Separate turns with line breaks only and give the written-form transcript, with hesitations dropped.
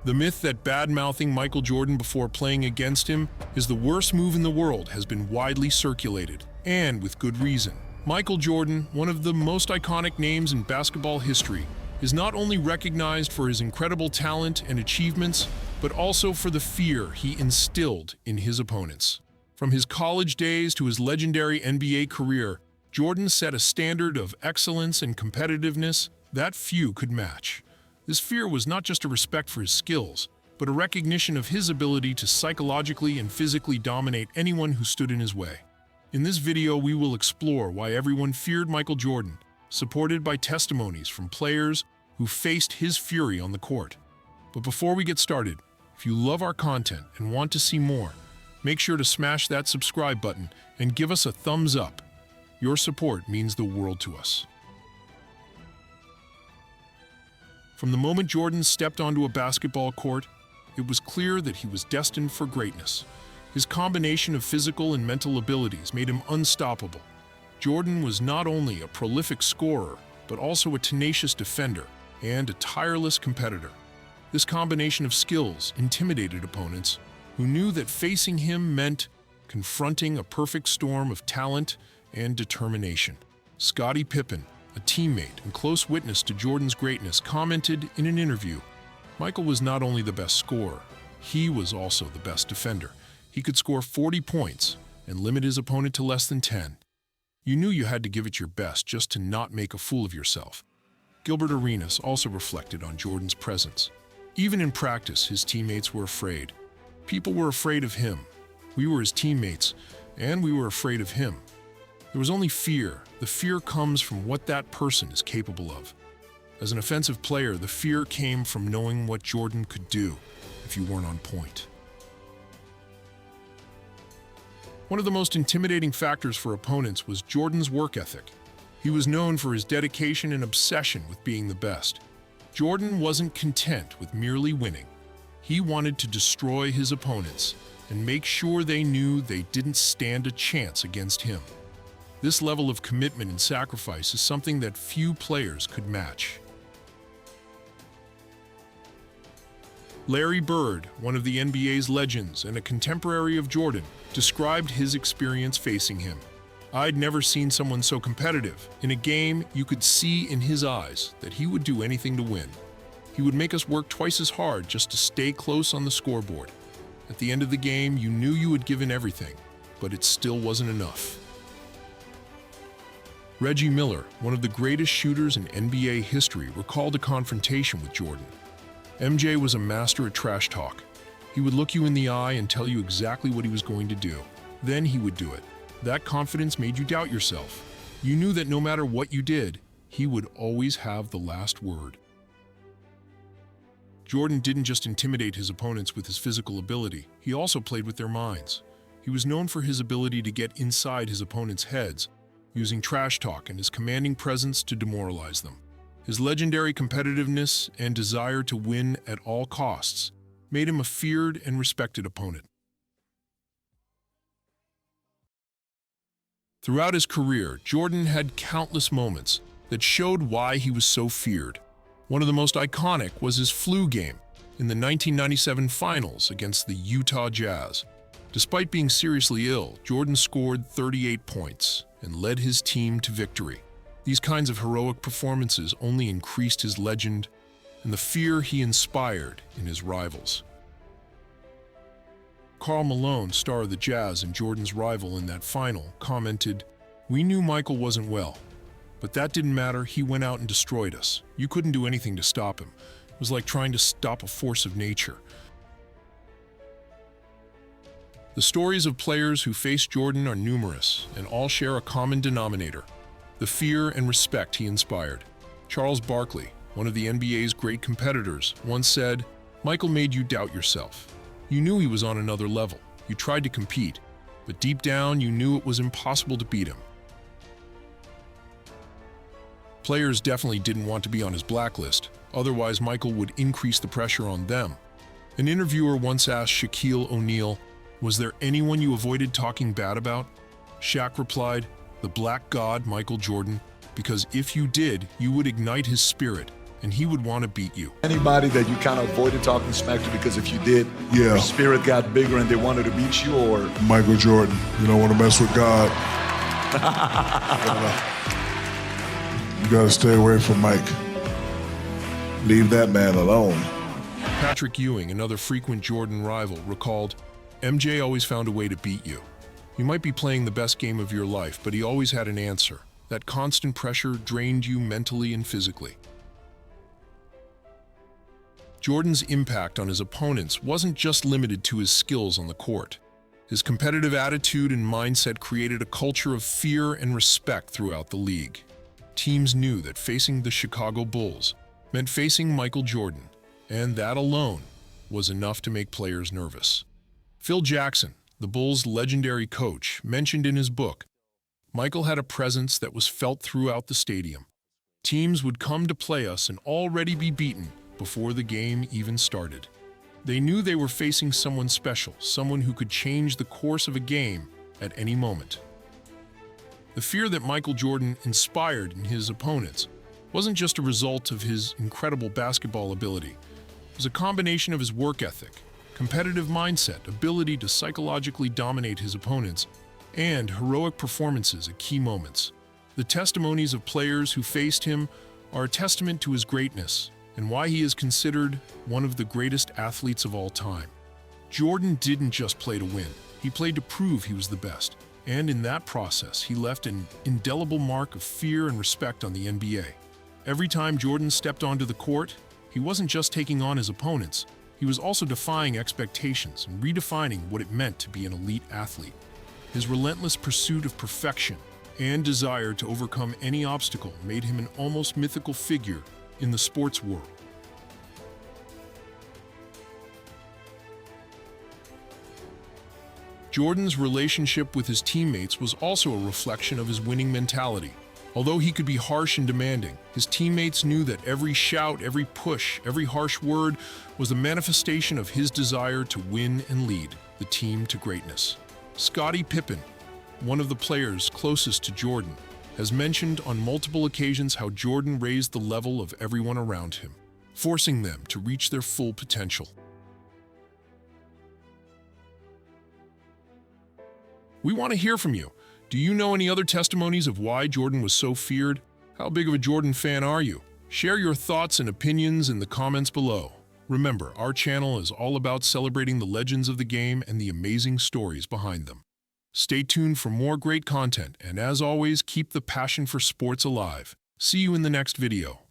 The myth that bad-mouthing Michael Jordan before playing against him is the worst move in the world has been widely circulated, and with good reason. Michael Jordan, one of the most iconic names in basketball history, is not only recognized for his incredible talent and achievements, but also for the fear he instilled in his opponents. From his college days to his legendary NBA career, Jordan set a standard of excellence and competitiveness that few could match. This fear was not just a respect for his skills, but a recognition of his ability to psychologically and physically dominate anyone who stood in his way. In this video, we will explore why everyone feared Michael Jordan, supported by testimonies from players who faced his fury on the court. But before we get started, if you love our content and want to see more, make sure to smash that subscribe button and give us a thumbs up. Your support means the world to us. From the moment Jordan stepped onto a basketball court, it was clear that he was destined for greatness. His combination of physical and mental abilities made him unstoppable. Jordan was not only a prolific scorer, but also a tenacious defender and a tireless competitor. This combination of skills intimidated opponents who knew that facing him meant confronting a perfect storm of talent and determination. Scottie Pippen, a teammate and close witness to Jordan's greatness, commented in an interview, "Michael was not only the best scorer, he was also the best defender. He could score 40 points and limit his opponent to less than 10. You knew you had to give it your best just to not make a fool of yourself." Gilbert Arenas also reflected on Jordan's presence. Even in practice, his teammates were afraid. People were afraid of him. We were his teammates, and we were afraid of him. There was only fear. The fear comes from what that person is capable of. As an offensive player, the fear came from knowing what Jordan could do if you weren't on point. One of the most intimidating factors for opponents was Jordan's work ethic. He was known for his dedication and obsession with being the best. Jordan wasn't content with merely winning. He wanted to destroy his opponents and make sure they knew they didn't stand a chance against him. This level of commitment and sacrifice is something that few players could match. Larry Bird, one of the NBA's legends and a contemporary of Jordan, described his experience facing him. "I'd never seen someone so competitive. In a game, you could see in his eyes that he would do anything to win. He would make us work twice as hard just to stay close on the scoreboard. At the end of the game, you knew you had given everything, but it still wasn't enough." Reggie Miller, one of the greatest shooters in NBA history, recalled a confrontation with Jordan. "MJ was a master at trash talk. He would look you in the eye and tell you exactly what he was going to do. Then he would do it. That confidence made you doubt yourself. You knew that no matter what you did, he would always have the last word." Jordan didn't just intimidate his opponents with his physical ability, he also played with their minds. He was known for his ability to get inside his opponents' heads, using trash talk and his commanding presence to demoralize them. His legendary competitiveness and desire to win at all costs made him a feared and respected opponent. Throughout his career, Jordan had countless moments that showed why he was so feared. One of the most iconic was his flu game in the 1997 Finals against the Utah Jazz. Despite being seriously ill, Jordan scored 38 points and led his team to victory. These kinds of heroic performances only increased his legend and the fear he inspired in his rivals. Karl Malone, star of the Jazz and Jordan's rival in that final, commented, "We knew Michael wasn't well, but that didn't matter. He went out and destroyed us. You couldn't do anything to stop him. It was like trying to stop a force of nature." The stories of players who faced Jordan are numerous and all share a common denominator: the fear and respect he inspired. Charles Barkley, one of the NBA's great competitors, once said, "Michael made you doubt yourself. You knew he was on another level. You tried to compete, but deep down you knew it was impossible to beat him." Players definitely didn't want to be on his blacklist, otherwise Michael would increase the pressure on them. An interviewer once asked Shaquille O'Neal, "Was there anyone you avoided talking bad about?" Shaq replied, "The Black God, Michael Jordan, because if you did, you would ignite his spirit and he would want to beat you.
Anybody that you kind of avoided talking smack to because if you did,
Yeah.
your spirit got bigger and they wanted to beat you, or
Michael Jordan. You don't want to mess with God. You gotta stay away from Mike. Leave that man alone.
Patrick Ewing, another frequent Jordan rival, recalled, "MJ always found a way to beat you. You might be playing the best game of your life, but he always had an answer. That constant pressure drained you mentally and physically." Jordan's impact on his opponents wasn't just limited to his skills on the court. His competitive attitude and mindset created a culture of fear and respect throughout the league. Teams knew that facing the Chicago Bulls meant facing Michael Jordan, and that alone was enough to make players nervous. Phil Jackson, the Bulls' legendary coach, mentioned in his book, "Michael had a presence that was felt throughout the stadium. Teams would come to play us and already be beaten before the game even started. They knew they were facing someone special, someone who could change the course of a game at any moment." The fear that Michael Jordan inspired in his opponents wasn't just a result of his incredible basketball ability. It was a combination of his work ethic, competitive mindset, ability to psychologically dominate his opponents, and heroic performances at key moments. The testimonies of players who faced him are a testament to his greatness and why he is considered one of the greatest athletes of all time. Jordan didn't just play to win, he played to prove he was the best, and in that process, he left an indelible mark of fear and respect on the NBA. Every time Jordan stepped onto the court, he wasn't just taking on his opponents, he was also defying expectations and redefining what it meant to be an elite athlete. His relentless pursuit of perfection and desire to overcome any obstacle made him an almost mythical figure in the sports world. Jordan's relationship with his teammates was also a reflection of his winning mentality. Although he could be harsh and demanding, his teammates knew that every shout, every push, every harsh word was a manifestation of his desire to win and lead the team to greatness. Scottie Pippen, one of the players closest to Jordan, has mentioned on multiple occasions how Jordan raised the level of everyone around him, forcing them to reach their full potential. We want to hear from you. Do you know any other testimonies of why Jordan was so feared? How big of a Jordan fan are you? Share your thoughts and opinions in the comments below. Remember, our channel is all about celebrating the legends of the game and the amazing stories behind them. Stay tuned for more great content, and as always, keep the passion for sports alive. See you in the next video.